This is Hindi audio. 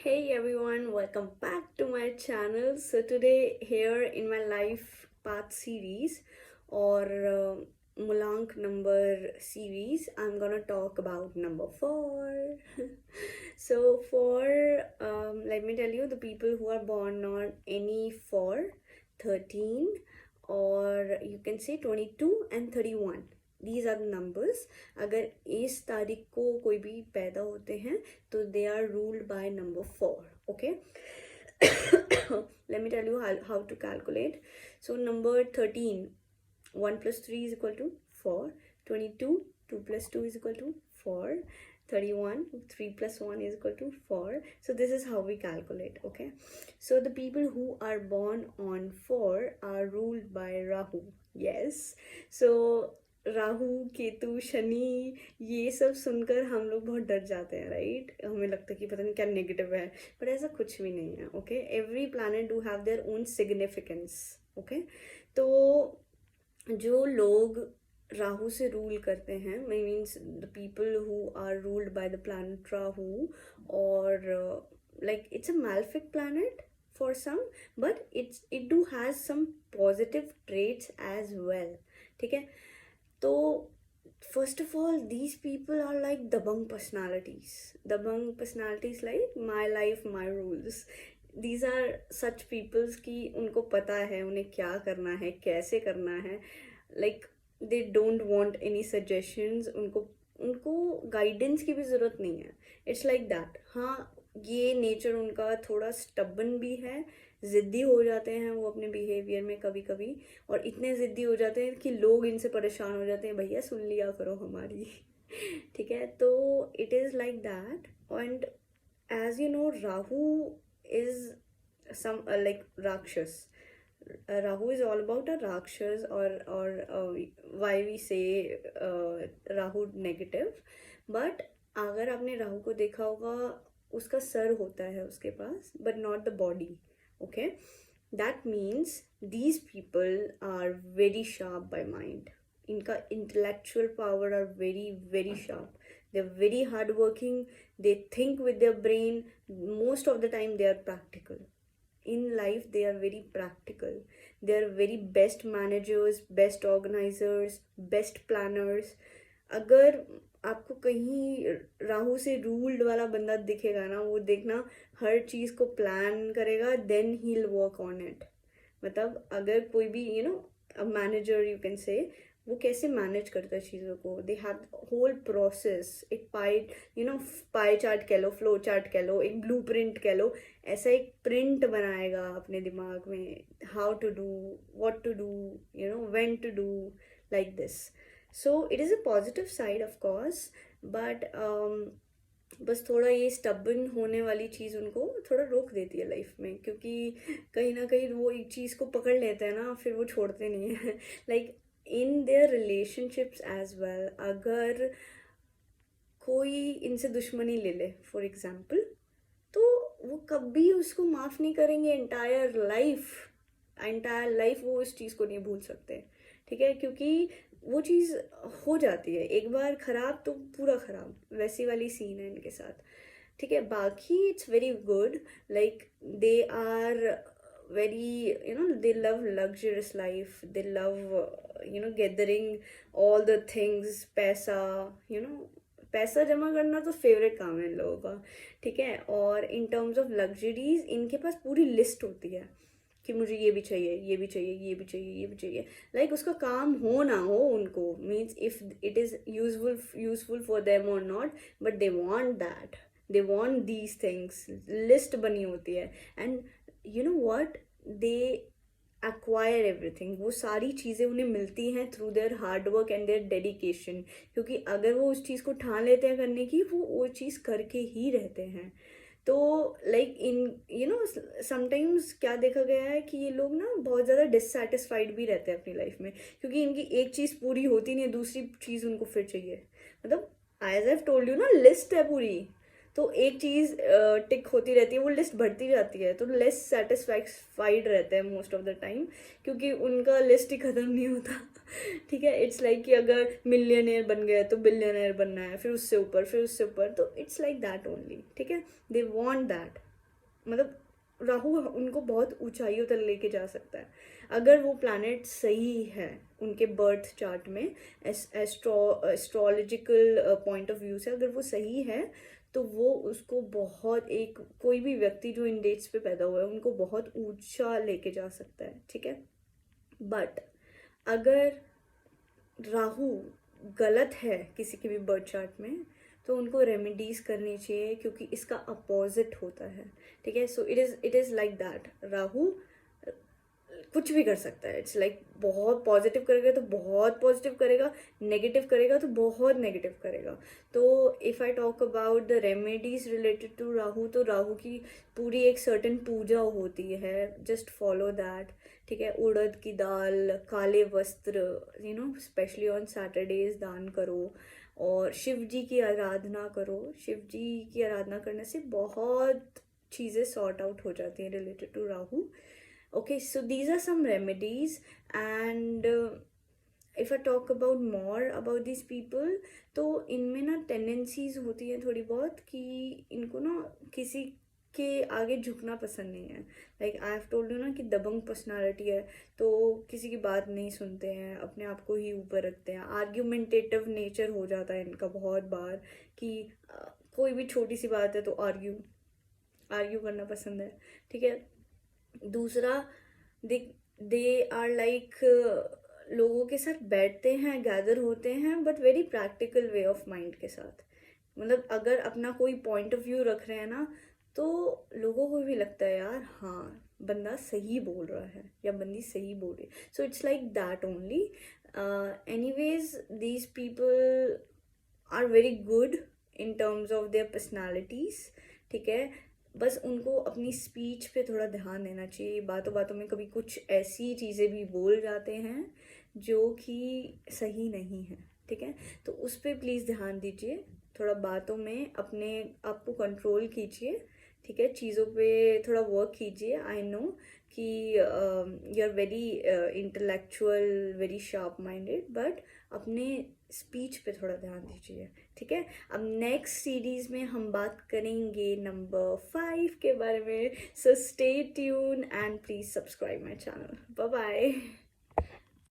Hey everyone, welcome back to my channel. So today here in my life path series or Mulank number series, I'm gonna talk about number 4. So let me tell you, the people who are born on any 4, 13, or you can say 22 and 31. These are the numbers. अगर इस तारीख को कोई भी पैदा होते हैं तो they are ruled by number 4. Okay. Let me tell you how to calculate. So number 13, 1 plus 3 is equal to 4. 22, 2 plus 2 is equal to 4. 31, 3 plus 1 is equal to 4. So this is how we calculate. Okay. So the people who are born on 4 are ruled by Rahu. Yes. So Rahu Ketu Shani ये सब सुनकर हम लोग बहुत डर जाते हैं, राइट? हमें लगता है कि पता नहीं क्या नेगेटिव है, बट ऐसा कुछ भी नहीं है. Okay, every planet do have their own significance. Okay, तो जो लोग राहु से रूल करते हैं, means the people who are ruled by the planet Rahu, और like it's a malefic planet for some, but it do has some positive traits as well. ठीक है, तो first of all, these people are like dabang personalities. Dabang personalities like my life, my rules. These are such peoples कि उनको पता है उन्हें क्या करना है, कैसे करना है. Like they don't want any suggestions. उनको उनको गाइडेंस की भी ज़रूरत नहीं है. It's like that. हाँ, ये नेचर उनका थोड़ा स्टबन भी है, ज़िद्दी हो जाते हैं वो अपने बिहेवियर में कभी कभी, और इतने ज़िद्दी हो जाते हैं कि लोग इनसे परेशान हो जाते हैं, भैया सुन लिया करो हमारी. ठीक है, तो it is like that. And as you know, Rahu is some like rakshas. Rahu is all about a Rakshas, or why we say Rahu negative. But अगर आपने राहु को देखा होगा, उसका सर होता है उसके पास, but not the body. Okay, that means these people are very sharp by mind. इनका intellectual power are very very sharp. They're very hardworking. They think with their brain. Most of the time they are practical. In life they are very practical. They are very best managers, best organizers, best planners. अगर आपको कहीं राहु से रूल्ड वाला बंदा दिखेगा ना, वो देखना हर चीज़ को प्लान करेगा, then he will work on it. मतलब अगर कोई भी मैनेजर यू कैन से, वो कैसे मैनेज करता है चीज़ों को. They have whole process. एक पाई चार्ट कह लो, फ्लो चार्ट कह लो, एक ब्लू प्रिंट कह लो. ऐसा एक प्रिंट बनाएगा अपने दिमाग में, how to do, what to do, when to do, like this. So it is a positive side of course, but बस थोड़ा ये स्टबन होने वाली चीज़ उनको थोड़ा रोक देती है लाइफ में, क्योंकि कहीं ना कहीं वो एक चीज़ को पकड़ लेते हैं ना, फिर वो छोड़ते नहीं हैं. Like in their relationships as well, अगर कोई इनसे दुश्मनी ले ले फॉर एग्जाम्पल, तो वो कभी उसको माफ़ नहीं करेंगे. एंटायर लाइफ वो इस चीज़ को नहीं भूल सकते. ठीक है, क्योंकि वो चीज़ हो जाती है एक बार ख़राब तो पूरा ख़राब, वैसी वाली सीन है इनके साथ. ठीक है, बाकी it's very good. Like they are very, they love luxurious life. They love gathering all the things. पैसा, पैसा जमा करना तो फेवरेट काम है इन लोगों का. ठीक है, और इन टर्म्स ऑफ लग्जरीज इनके पास पूरी लिस्ट होती है कि मुझे ये भी चाहिए, ये भी चाहिए, ये भी चाहिए, ये भी चाहिए. लाइक उसका काम हो ना हो उनको, means if it is useful for them or not, but they want that. They want these things. List बनी होती है. And you know what, they acquire everything. वो सारी चीज़ें उन्हें मिलती हैं through their hard work and their dedication. क्योंकि अगर वो उस चीज़ को ठान लेते हैं करने की, वो चीज़ करके ही रहते हैं. तो लाइक इन समटाइम्स क्या देखा गया है कि ये लोग ना बहुत ज़्यादा डिससेटिस्फाइड भी रहते हैं अपनी लाइफ में, क्योंकि इनकी एक चीज़ पूरी होती नहीं है, दूसरी चीज़ उनको फिर चाहिए. मतलब एज आई टोल्ड यू ना, लिस्ट है पूरी, तो एक चीज़ टिक होती रहती है, वो लिस्ट बढ़ती जाती है, तो लेस सेटिस्फाइड रहते हैं मोस्ट ऑफ द टाइम, क्योंकि उनका लिस्ट ही ख़त्म नहीं होता. ठीक है, इट्स लाइक कि अगर मिलियनेयर बन गया तो बिलियनेयर बनना है, फिर उससे ऊपर, फिर उससे ऊपर, तो इट्स लाइक दैट ओनली. ठीक है, दे वांट दैट. मतलब राहु उनको बहुत ऊंचाइयों तक लेके जा सकता है अगर वो प्लैनेट सही है उनके बर्थ चार्ट में। एस्ट्रोलॉजिकल पॉइंट ऑफ व्यू से अगर वो सही है तो वो उसको बहुत, एक कोई भी व्यक्ति जो इन डेट्स पे पैदा हुआ है उनको बहुत ऊंचा लेके जा सकता है, ठीक है। बट अगर राहु गलत है किसी के भी बर्थ चार्ट में तो उनको रेमेडीज करनी चाहिए क्योंकि इसका अपोजिट होता है, ठीक है। सो it is like that, Rahu कुछ भी कर सकता है। इट्स लाइक बहुत पॉजिटिव करेगा तो बहुत पॉजिटिव करेगा, नेगेटिव करेगा तो बहुत नेगेटिव करेगा। तो if I talk about the remedies related to Rahu, तो राहु की पूरी एक सर्टन पूजा होती है, जस्ट फॉलो दैट, ठीक है। उड़द की दाल, काले वस्त्र, स्पेशली ऑन सैटरडेज दान करो और शिव जी की आराधना करो। शिव जी की आराधना करने से बहुत चीज़ें सॉर्ट आउट हो जाती हैं related to Rahu. Okay, so these are some remedies, and if I talk about more about these people, तो इनमें ना टेंडेंसीज होती हैं थोड़ी बहुत कि इनको ना किसी के आगे झुकना पसंद नहीं है। Like I have told you ना कि दबंग पर्सनालिटी है, तो किसी की बात नहीं सुनते हैं, अपने आप को ही ऊपर रखते हैं। आर्ग्यूमेंटेटिव नेचर हो जाता है इनका बहुत बार कि कोई भी छोटी सी बात है तो आर्ग्यू करना पसंद है, ठीक है। दूसरा, दे दे आर लाइक लोगों के साथ बैठते हैं, गैदर होते हैं, but very practical way of mind के साथ। मतलब अगर अपना कोई पॉइंट ऑफ व्यू रख रहे हैं ना तो लोगों को भी लगता है यार हाँ बंदा सही बोल रहा है या बंदी सही बोल रही है। So it's like that only. Anyways these people are very good in terms of their personalities, ठीक है। बस उनको अपनी स्पीच पे थोड़ा ध्यान देना चाहिए। बातों बातों में कभी कुछ ऐसी चीज़ें भी बोल जाते हैं जो कि सही नहीं है, ठीक है। तो उस पर प्लीज़ ध्यान दीजिए, थोड़ा बातों में अपने आप को कंट्रोल कीजिए, ठीक है। चीज़ों पे थोड़ा वर्क कीजिए। आई नो कि you are very intellectual, very sharp minded, but अपने स्पीच पे थोड़ा ध्यान दीजिए, ठीक है। अब नेक्स्ट सीरीज में हम बात करेंगे नंबर 5 के बारे में। So stay tune and please subscribe my channel. Bye bye.